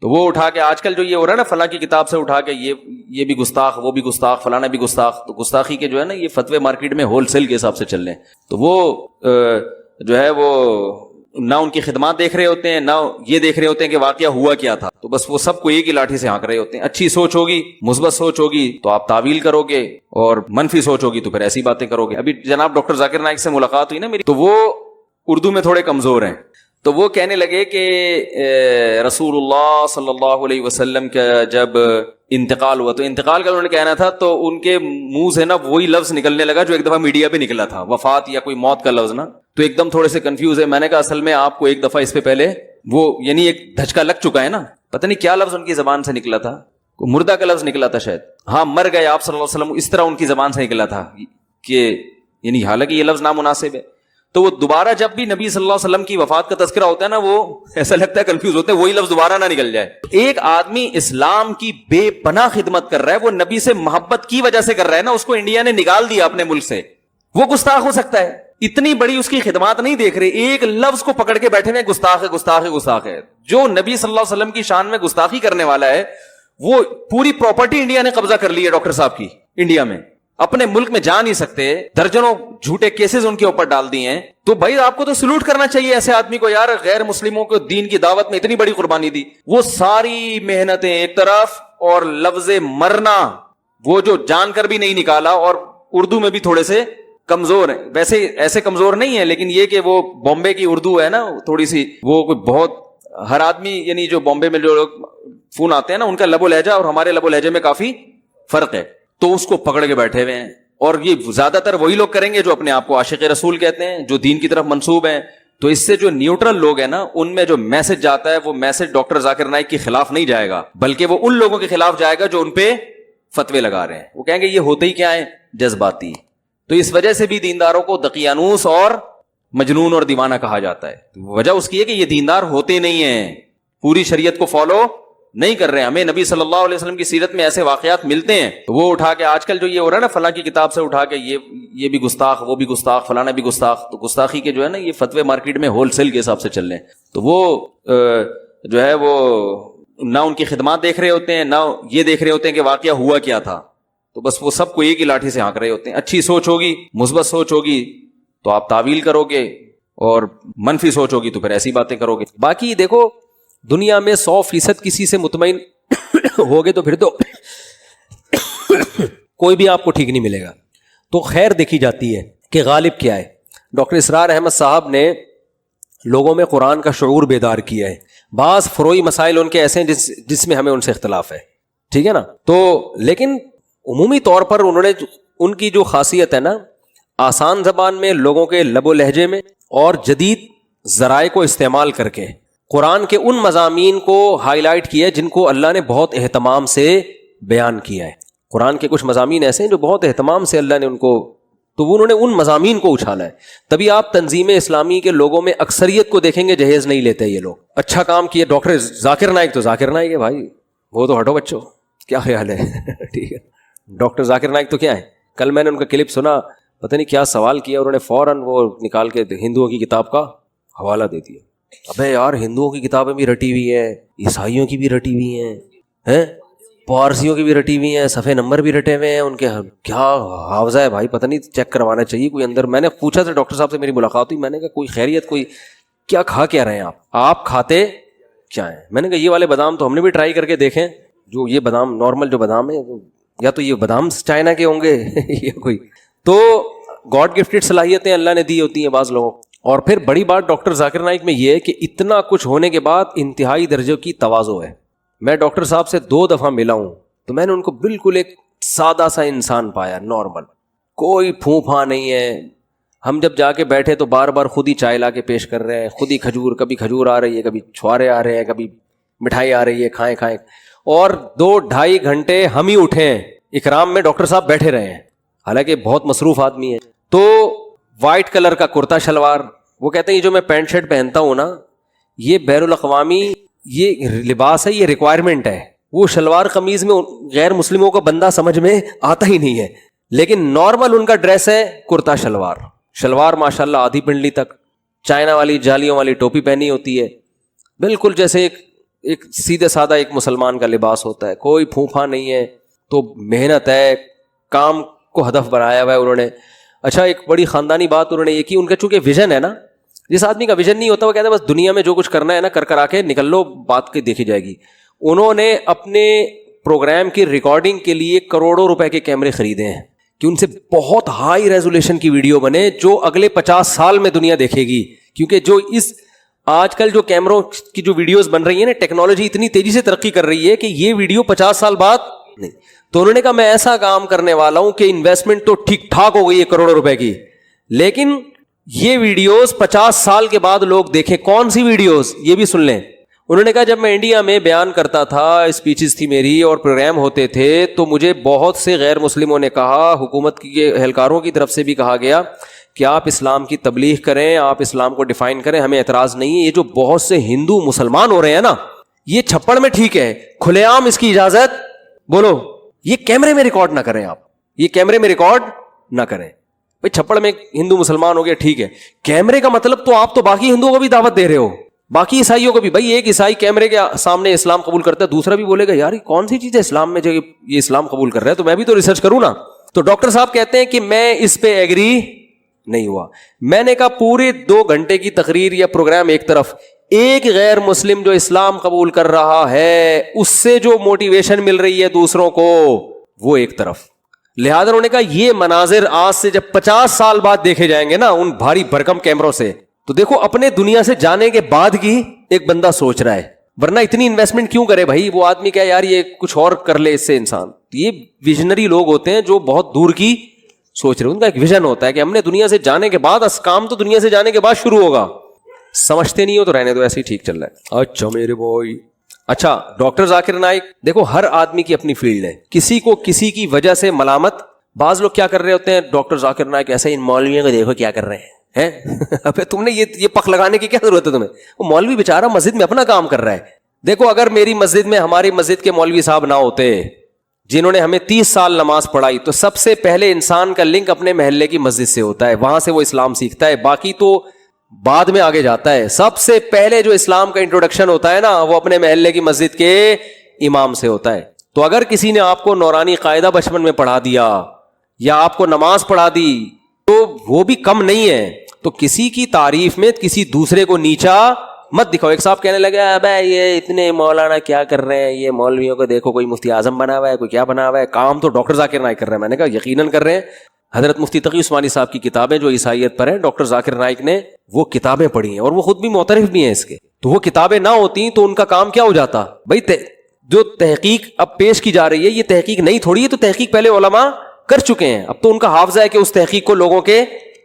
تو وہ اٹھا کے آج کل جو یہ ہو رہا ہے نا فلاں کی کتاب سے اٹھا کے یہ بھی گستاخ، وہ بھی گستاخ، فلانا بھی گستاخ، تو گستاخی کے جو ہے نا یہ فتوے مارکیٹ میں ہول سیل کے حساب سے چل رہے ہیں. تو وہ جو ہے وہ نہ ان کی خدمات دیکھ رہے ہوتے ہیں، نہ یہ دیکھ رہے ہوتے ہیں کہ واقعہ ہوا کیا تھا. تو بس وہ سب کو ایک ہی لاٹھی سے ہانک رہے ہوتے ہیں. اچھی سوچ ہوگی، مثبت سوچ ہوگی تو آپ تعویل کرو گے، اور منفی سوچ ہوگی تو پھر ایسی باتیں کرو گے. ابھی جناب ڈاکٹر ذاکر نائک سے ملاقات ہوئی نا میری، تو وہ اردو میں تھوڑے کمزور ہیں. تو وہ کہنے لگے کہ رسول اللہ صلی اللہ علیہ وسلم کا جب انتقال ہوا، تو انتقال کا انہوں نے کہنا تھا، تو ان کے منہ سے نا وہی لفظ نکلنے لگا جو ایک دفعہ میڈیا پہ نکلا تھا، وفات یا کوئی موت کا لفظ نا. تو ایک دم تھوڑے سے کنفیوز ہے. میں نے کہا اصل میں آپ کو ایک دفعہ اس پہ پہلے وہ یعنی ایک دھچکا لگ چکا ہے نا، پتہ نہیں کیا لفظ ان کی زبان سے نکلا تھا، مردہ کا لفظ نکلا تھا شاید، ہاں مر گئے آپ صلی اللہ علیہ وسلم، اس طرح ان کی زبان سے نکلا تھا کہ یعنی حالانکہ یہ لفظ نامناسب ہے. تو وہ دوبارہ جب بھی نبی صلی اللہ علیہ وسلم کی وفات کا تذکرہ ہوتا ہے نا، وہ ایسا لگتا ہے کنفیوز ہوتے ہیں وہی لفظ دوبارہ نہ نکل جائے. ایک آدمی اسلام کی بے پناہ خدمت کر رہا ہے، وہ نبی سے محبت کی وجہ سے کر رہا ہے نا، اس کو انڈیا نے نکال دیا اپنے ملک سے، وہ گستاخ ہو سکتا ہے؟ اتنی بڑی اس کی خدمات نہیں دیکھ رہے، ایک لفظ کو پکڑ کے بیٹھے ہوئے گستاخ ہے گستاخ ہے گستاخ ہے. جو نبی صلی اللہ علیہ وسلم کی شان میں گستاخی کرنے والا ہے، وہ پوری پراپرٹی انڈیا نے قبضہ کر لی ہے ڈاکٹر صاحب کی. انڈیا میں اپنے ملک میں جا نہیں سکتے، درجنوں جھوٹے کیسز ان کے اوپر ڈال دیے ہیں. تو بھائی آپ کو تو سلوٹ کرنا چاہیے ایسے آدمی کو، یار غیر مسلموں کو دین کی دعوت میں اتنی بڑی قربانی دی. وہ ساری محنتیں ایک طرف، اور لفظ مرنا وہ جو جان کر بھی نہیں نکالا، اور اردو میں بھی تھوڑے سے کمزور ہیں. ویسے ایسے کمزور نہیں ہے، لیکن یہ کہ وہ بامبے کی اردو ہے نا تھوڑی سی، وہ کوئی بہت ہر آدمی یعنی جو بامبے میں جو لوگ فون آتے ہیں نا، ان کا لب و لہجہ اور ہمارے لب و لہجے میں کافی فرق ہے. تو اس کو پکڑ کے بیٹھے ہوئے ہیں، اور یہ زیادہ تر وہی لوگ کریں گے جو اپنے آپ کو عاشق رسول کہتے ہیں، جو دین کی طرف منسوب ہیں. تو اس سے جو نیوٹرل لوگ ہیں نا، ان میں جو میسج جاتا ہے وہ میسج ڈاکٹر ذاکر نائک کے خلاف نہیں جائے گا، بلکہ وہ ان لوگوں کے خلاف جائے گا جو ان پہ فتوے لگا رہے ہیں. وہ کہیں گے یہ ہوتے ہی کیا ہے، جذباتی. تو اس وجہ سے بھی دینداروں کو دقیانوس اور مجنون اور دیوانہ کہا جاتا ہے. وجہ اس کی ہے کہ یہ دیندار ہوتے نہیں ہیں، پوری شریعت کو فالو نہیں کر رہے ہیں. ہمیں نبی صلی اللہ علیہ وسلم کی سیرت میں ایسے واقعات ملتے ہیں. تو وہ اٹھا کے آج کل جو یہ ہو رہا ہے نا فلاں کی کتاب سے اٹھا کے یہ بھی گستاخ، وہ بھی گستاخ، فلانا بھی گستاخ، تو گستاخی کے جو ہے نا یہ فتوے مارکیٹ میں ہول سیل کے حساب سے چل رہے ہیں. تو وہ جو ہے وہ نہ ان کی خدمات دیکھ رہے ہوتے ہیں، نہ یہ دیکھ رہے ہوتے ہیں کہ واقعہ ہوا کیا تھا. تو بس وہ سب کو ایک ہی لاٹھی سے ہانک رہے ہوتے ہیں. اچھی سوچ ہوگی، مثبت سوچ ہوگی تو آپ تعویل کرو گے، اور منفی سوچ ہوگی تو پھر ایسی باتیں کرو گے. باقی دیکھو دنیا میں 100% کسی سے مطمئن ہوگے تو پھر تو کوئی بھی آپ کو ٹھیک نہیں ملے گا. تو خیر دیکھی جاتی ہے کہ غالب کیا ہے. ڈاکٹر اسرار احمد صاحب نے لوگوں میں قرآن کا شعور بیدار کیا ہے. بعض فروعی مسائل ان کے ایسے ہیں جس میں ہمیں ان سے اختلاف ہے، ٹھیک ہے نا. تو لیکن عمومی طور پر انہوں نے ان کی جو خاصیت ہے نا، آسان زبان میں لوگوں کے لب و لہجے میں اور جدید ذرائع کو استعمال کر کے قرآن کے ان مضامین کو ہائی لائٹ کیا ہے جن کو اللہ نے بہت اہتمام سے بیان کیا ہے. قرآن کے کچھ مضامین ایسے ہیں جو بہت اہتمام سے اللہ نے ان کو، تو انہوں نے ان مضامین کو اچھالا ہے. تبھی آپ تنظیم اسلامی کے لوگوں میں اکثریت کو دیکھیں گے جہیز نہیں لیتے یہ لوگ. اچھا کام کیے ڈاکٹر ذاکر نائک، تو ذاکر نائک ہے بھائی، وہ تو ہٹو بچوں، کیا خیال ہے ٹھیک ہے. ڈاکٹر ذاکر نائک تو کیا ہے. کل میں نے ان کا کلپ سنا، پتہ نہیں کیا سوال کیا، انہوں نے فوراً وہ نکال کے ہندوؤں کی کتاب کا حوالہ دے دیا. ابے یار ہندوؤں کی کتابیں بھی رٹی ہوئی ہیں، عیسائیوں کی بھی رٹی ہوئی ہیں، پارسیوں کی بھی رٹی ہوئی ہیں، صفحے نمبر بھی رٹے ہوئے ہیں ان کے. کیا حافظہ ہے بھائی، پتہ نہیں چیک کروانا چاہیے کوئی اندر. میں نے پوچھا تھا ڈاکٹر صاحب سے، میری ملاقات ہوئی، میں نے کہا کوئی خیریت، کوئی کیا کھا کیا رہے ہیں آپ کھاتے کیا ہیں. میں نے کہا یہ والے بادام تو ہم نے بھی ٹرائی کر کے دیکھیں، جو یہ بادام نارمل جو بادام ہے، یا تو یہ بادام چائنا کے ہوں گے یا کوئی. تو گاڈ گفٹڈ صلاحیتیں اللہ نے دی ہوتی ہیں بعض لوگوں. اور پھر بڑی بات ڈاکٹر ذاکر نائک میں یہ ہے کہ اتنا کچھ ہونے کے بعد انتہائی درجے کی تواضع ہے. میں ڈاکٹر صاحب سے 2 دفعہ ملا ہوں، تو میں نے ان کو بالکل ایک سادہ سا انسان پایا، نارمل، کوئی پھوں پھاں نہیں ہے. ہم جب جا کے بیٹھے تو بار بار خود ہی چائے لا کے پیش کر رہے ہیں، خود ہی کھجور، کبھی کھجور آ رہی ہے، کبھی چھوارے آ رہے ہیں، کبھی مٹھائی آ رہی ہے، کھائیں کھائیں. اور 2-2.5 گھنٹے ہم ہی اٹھے ہیں، اکرام میں ڈاکٹر صاحب بیٹھے رہے ہیں، حالانکہ بہت مصروف آدمی ہے. تو وائٹ کلر کا کرتا شلوار، وہ کہتے ہیں یہ جو میں پینٹ شرٹ پہنتا ہوں نا، یہ بین الاقوامی یہ لباس ہے، یہ ریکوائرمنٹ ہے. وہ شلوار قمیض میں غیر مسلموں کا بندہ سمجھ میں آتا ہی نہیں ہے، لیکن نارمل ان کا ڈریس ہے کرتا شلوار ماشاءاللہ آدھی پنڈلی تک، چائنا والی جالیوں والی ٹوپی پہنی ہوتی ہے، بالکل جیسے ایک ایک سیدھے سادہ ایک مسلمان کا لباس ہوتا ہے, کوئی پھوپھا نہیں ہے, تو محنت ہے, کام کو ہدف بنایا ہوا ہے انہوں نے. اچھا ایک بڑی خاندانی بات انہوں نے یہ کی, ان کا چونکہ ویژن ہے نا, جس آدمی کا ویژن نہیں ہوتا وہ کہتا ہے بس دنیا میں جو کچھ کرنا ہے نا کر آ کے نکل لو, بات کی دیکھی جائے گی. انہوں نے اپنے پروگرام کی ریکارڈنگ کے لیے کروڑوں روپے کے کیمرے خریدے ہیں کہ ان سے بہت ہائی ریزولیشن کی ویڈیو بنے جو اگلے 50 سال میں دنیا دیکھے گی. کیونکہ جو اس آج کل جو کیمروں کی جو ویڈیوز بن رہی ہیں نا, ٹیکنالوجی اتنی تیزی سے ترقی کر رہی ہے کہ یہ ویڈیو 50 سال بعد نہیں. تو انہوں نے کہا میں ایسا کام کرنے والا ہوں کہ انویسٹمنٹ تو ٹھیک ٹھاک ہو گئی ہے کروڑوں روپے کی, لیکن یہ ویڈیوز 50 سال کے بعد لوگ دیکھیں. کون سی ویڈیوز, یہ بھی سن لیں. انہوں نے کہا جب میں انڈیا میں بیان کرتا تھا, اسپیچز تھی میری اور پروگرام ہوتے تھے, تو مجھے بہت سے غیر مسلموں نے کہا, حکومت کے اہلکاروں کی طرف سے بھی کہا گیا کہ آپ اسلام کی تبلیغ کریں, آپ اسلام کو ڈیفائن کریں, ہمیں اعتراض نہیں ہے. یہ جو بہت سے ہندو مسلمان ہو رہے ہیں نا, یہ چھپڑ میں ٹھیک ہے, کھلے عام اس کی اجازت بولو, یہ کیمرے میں ریکارڈ نہ کریں, آپ یہ کیمرے میں ریکارڈ نہ کریں. بھائی چھپڑ میں ہندو مسلمان ہو گیا ٹھیک ہے, کیمرے کا مطلب تو آپ تو باقی ہندوؤں کو بھی دعوت دے رہے ہو, باقی عیسائیوں کو بھی. بھائی ایک عیسائی کیمرے کے سامنے اسلام قبول کرتا ہے, دوسرا بھی بولے گا یار کون سی چیز ہے اسلام میں جو یہ اسلام قبول کر رہا ہے, تو میں بھی تو ریسرچ کروں نا. تو ڈاکٹر صاحب کہتے ہیں کہ میں اس پہ ایگری نہیں ہوا. میں نے کہا پورے 2 گھنٹے کی تقریر یا پروگرام ایک طرف, ایک غیر مسلم جو اسلام قبول کر رہا ہے اس سے جو موٹیویشن مل رہی ہے دوسروں کو وہ ایک طرف. لہذا انہوں نے کہا یہ مناظر آج سے جب 50 سال بعد دیکھے جائیں گے نا ان بھاری بھرکم کیمروں سے, تو دیکھو اپنے دنیا سے جانے کے بعد کی ایک بندہ سوچ رہا ہے, ورنہ اتنی انویسٹمنٹ کیوں کرے بھائی. وہ آدمی کہا یار یہ کچھ اور کر لے اس سے انسان. یہ ویژنری لوگ ہوتے ہیں جو بہت دور کی سوچ رہے, ان کا ایک ویژن ہوتا ہے کہ ہم نے دنیا سے جانے کے بعد, کام تو دنیا سے جانے کے بعد شروع ہوگا. سمجھتے نہیں ہو تو رہنے دو, ایسے ہی ٹھیک چل رہا ہے. اچھا میرے بھائی, اچھا ڈاکٹر ذاکر نائک, دیکھو ہر آدمی کی اپنی فیلڈ ہے, کسی کو کسی کی وجہ سے ملامت. بعض لوگ کیا کر رہے ہوتے ہیں, ڈاکٹر ذاکر نائک ایسے ان مولویوں کو دیکھو کیا کر رہے ہیں. ابے تم نے یہ پک لگانے کی کیا ضرورت ہے تمہیں, وہ مولوی بیچارہ مسجد میں اپنا کام کر رہا ہے. دیکھو اگر میری مسجد میں ہماری مسجد کے مولوی صاحب نہ ہوتے جنہوں نے ہمیں 30 سال نماز پڑھائی, تو سب سے پہلے انسان کا لنک اپنے محلے کی مسجد سے ہوتا ہے, وہاں سے وہ اسلام سیکھتا ہے, باقی تو بعد میں آگے جاتا ہے. سب سے پہلے جو اسلام کا انٹروڈکشن ہوتا ہے نا وہ اپنے محلے کی مسجد کے امام سے ہوتا ہے. تو اگر کسی نے آپ کو نورانی قاعدہ بچپن میں پڑھا دیا یا آپ کو نماز پڑھا دی تو وہ بھی کم نہیں ہے. تو کسی کی تعریف میں کسی دوسرے کو نیچا مت دکھاؤ. ایک صاحب کہنے لگے ابے یہ اتنے مولانا کیا کر رہے ہیں, یہ مولویوں کو دیکھو کوئی مفتی اعظم بنا ہوا ہے, کوئی کیا بنا ہوا ہے, کام تو ڈاکٹر ذاکر نائک کر رہے ہیں. میں نے کہا یقیناً کر رہے ہیں. حضرت مفتی تقی عثمانی صاحب کی کتابیں جو عیسائیت پر ہیں, ڈاکٹر ذاکر نائک نے وہ کتابیں پڑھی ہیں اور وہ خود بھی معترف بھی ہیں اس کے. تو وہ کتابیں نہ ہوتی تو ان کا کام کیا ہو جاتا. بھائی جو تحقیق اب پیش کی جا رہی ہے یہ تحقیق نہیں تھوڑی ہے, تو تحقیق پہلے علماء کر چکے ہیں. اب تو ان کا حافظہ ہے کہ اس تحقیق کو لوگوں کے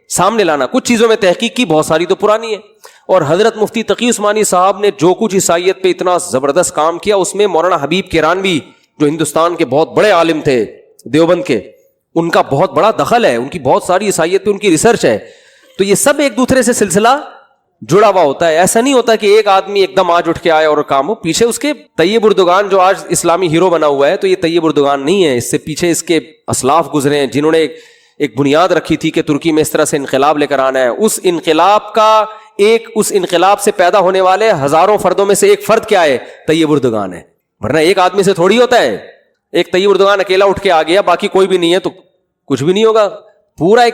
سامنے لانا. کچھ چیزوں میں تحقیق کی, بہت ساری تو پرانی ہے. اور حضرت مفتی تقی عثمانی صاحب نے جو کچھ عیسائیت پہ اتنا زبردست کام کیا, اس میں مولانا حبیب کیرانوی جو ہندوستان کے بہت بڑے عالم تھے دیوبند کے, ان کا بہت بڑا دخل ہے, ان کی بہت ساری عیسائیت پہ ان کی ریسرچ ہے. تو یہ سب ایک دوسرے سے سلسلہ جڑا ہوا ہوتا ہے. ایسا نہیں ہوتا کہ ایک آدمی ایک دم آج اٹھ کے آئے اور کام ہو. پیچھے اس کے طیب اردگان جو آج اسلامی ہیرو بنا ہوا ہے, تو یہ طیب اردگان نہیں ہے, اس سے پیچھے اس کے اسلاف گزرے ہیں جنہوں نے ایک بنیاد رکھی تھی کہ ترکی میں اس طرح سے انقلاب لے کر آنا ہے. اس انقلاب سے پیدا ہونے والے ہزاروں فردوں میں سے ایک فرد کیا ہے, طیب اردگان ہے. ورنہ ایک آدمی سے تھوڑی ہوتا ہے. ایک طیب اردگان اکیلا اٹھ کے آ گیا, باقی کوئی بھی نہیں ہے تو کچھ بھی نہیں ہوگا. پورا ایک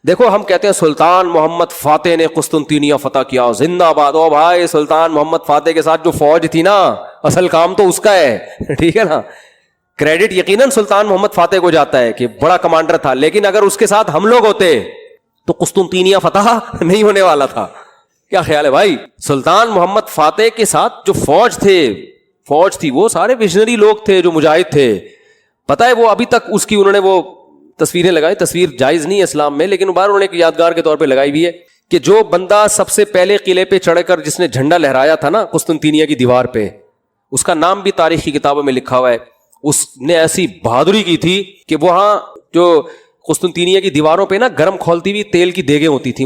دیکھو, ہم کہتے ہیں سلطان محمد فاتح نے قسطنطینیہ فتح کیا, زندہ باد. او بھائی سلطان محمد فاتح کے ساتھ جو فوج تھی نا, اصل کام تو اس کا ہے, ٹھیک ہے نا. کریڈٹ یقیناً سلطان محمد فاتح کو جاتا ہے کہ بڑا کمانڈر تھا, لیکن اگر اس کے ساتھ ہم لوگ ہوتے تو قسطنطینیہ فتح نہیں ہونے والا تھا. کیا خیال ہے بھائی؟ سلطان محمد فاتح کے ساتھ جو فوج تھی وہ سارے ویژنری لوگ تھے جو مجاہد تھے. پتہ ہے وہ ابھی تک اس کی انہوں نے وہ تصویریں لگائی, تصویر جائز نہیں ہے اسلام میں, لیکن بار انہوں نے ایک یادگار کے طور پہ لگائی ہوئی ہے کہ جو بندہ سب سے پہلے قلعے پہ چڑھ کر جس نے جھنڈا لہرایا تھا نا قسطنطینیہ کی دیوار پہ, اس کا نام بھی تاریخی کتابوں میں لکھا ہوا ہے. اس نے ایسی بہادری کی تھی کہ وہاں جو قسطنطینیہ کی دیواروں پہ نا گرم کھولتی ہوئی تیل کی دیگیں ہوتی تھیں,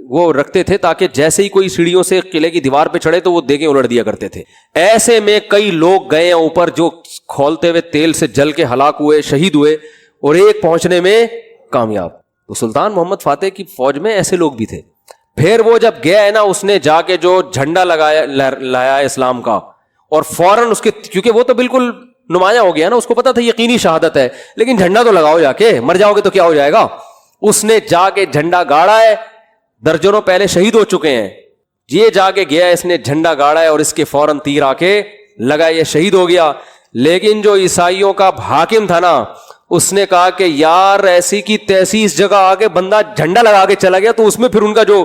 وہ رکھتے تھے تاکہ جیسے ہی کوئی سیڑھیوں سے قلعے کی دیوار پہ چڑھے تو وہ دیگیں الٹ دیا کرتے تھے. ایسے میں کئی لوگ گئے ہیں اوپر جو کھولتے ہوئے تیل سے جل کے ہلاک ہوئے, شہید ہوئے, اور ایک پہنچنے میں کامیاب. تو سلطان محمد فاتح کی فوج میں ایسے لوگ بھی تھے. پھر وہ جب گیا ہے نا, اس نے جا کے جو جھنڈا لایا اسلام کا, اور فوراً اس کے, کیونکہ وہ تو بالکل نمایاں ہو گیا نا, اس کو پتا تھا یقینی شہادت ہے, لیکن جھنڈا تو لگاؤ جا کے, مر جاؤ گے تو کیا ہو جائے گا. اس نے جا کے جھنڈا گاڑا ہے, درجنوں پہلے شہید ہو چکے ہیں, یہ جا کے گیا, اس نے جھنڈا گاڑا ہے اور اس کے فوراً تیر آ کے لگا, یہ شہید ہو گیا. لیکن جو عیسائیوں کا حاکم تھا نا, اس نے کہا کہ یار ایسی کی تیسی اس جگہ آ کے بندہ جھنڈا لگا کے چلا گیا, تو اس میں پھر ان کا جو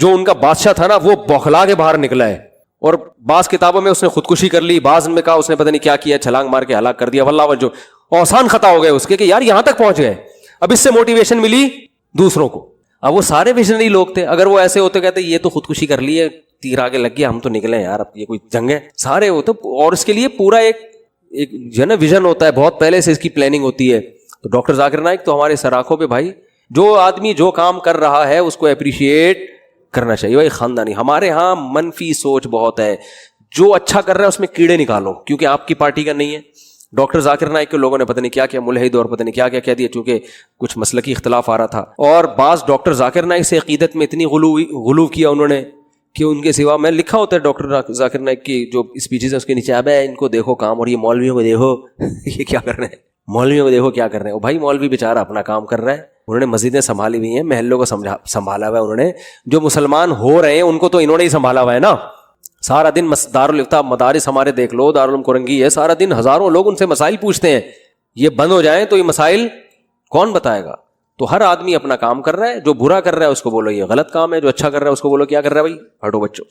ان کا بادشاہ تھا نا وہ بوکھلا کے باہر نکلا ہے. اور بعض کتابوں میں اس نے خودکشی کر لی, بعض میں کہا اس نے پتہ نہیں کیا کیا, چھلانگ مار کے ہلاک کر دیا. واللہ جو آسان خطا ہو گئے اس کے کہ یار یہاں تک پہنچ گئے, اب اس سے موٹیویشن ملی دوسروں کو. اب وہ سارے ویژنری لوگ تھے, اگر وہ ایسے ہوتے کہتے یہ تو خودکشی کر لی ہے, تیر آگے لگ گیا, ہم تو نکلے یار, اب یہ کوئی جنگ ہے, سارے ہوتے. اور اس کے لیے پورا ایک جو ہے نا ویژن ہوتا ہے, بہت پہلے سے اس کی پلاننگ ہوتی ہے. تو ڈاکٹر ذاکر نائک تو ہمارے سراخوں پہ بھائی, جو آدمی جو کام کر رہا ہے اس کو اپریشیٹ کرنا چاہیے بھائی. خاندانی ہمارے ہاں منفی سوچ بہت ہے, جو اچھا کر رہا ہے اس میں کیڑے نکالو کیونکہ آپ کی پارٹی کا نہیں ہے. ڈاکٹر ذاکر نائک کے لوگوں نے پتہ نہیں کیا کیا ملحد اور پتہ نہیں کیا کیا کہہ دیا, چونکہ کچھ مسلکی اختلاف آ رہا تھا. اور بعض ڈاکٹر ذاکر نائک سے عقیدت میں اتنی غلو کیا انہوں نے کہ ان کے سوا, میں لکھا ہوتا ہے ڈاکٹر ذاکر نائک کی جو اسپیچز ہیں اس کے نیچے, اب ان کو دیکھو کام, اور یہ مولویوں کو دیکھو یہ کیا کر رہے ہیں, مولویوں کو دیکھو کیا کر رہے ہیں. بھائی مولوی بیچارہ اپنا کام کر رہا ہے, انہوں نے مسجدیں سنبھالی ہوئی ہیں, محلوں کو سنبھالا ہوا ہے انہوں نے. جو مسلمان ہو رہے ہیں ان کو تو انہوں نے ہی سنبھالا ہوا ہے نا. سارا دن دارالفتہ مدارس ہمارے دیکھ لو, دارالعلوم کورنگی ہے, سارا دن ہزاروں لوگ ان سے مسائل پوچھتے ہیں. یہ بند ہو جائیں تو یہ مسائل کون بتائے گا؟ تو ہر آدمی اپنا کام کر رہا ہے, جو برا کر رہا ہے اس کو بولو یہ غلط کام ہے, جو اچھا کر رہا ہے اس کو بولو کیا کر رہا ہے بھائی, ہٹو بچوں.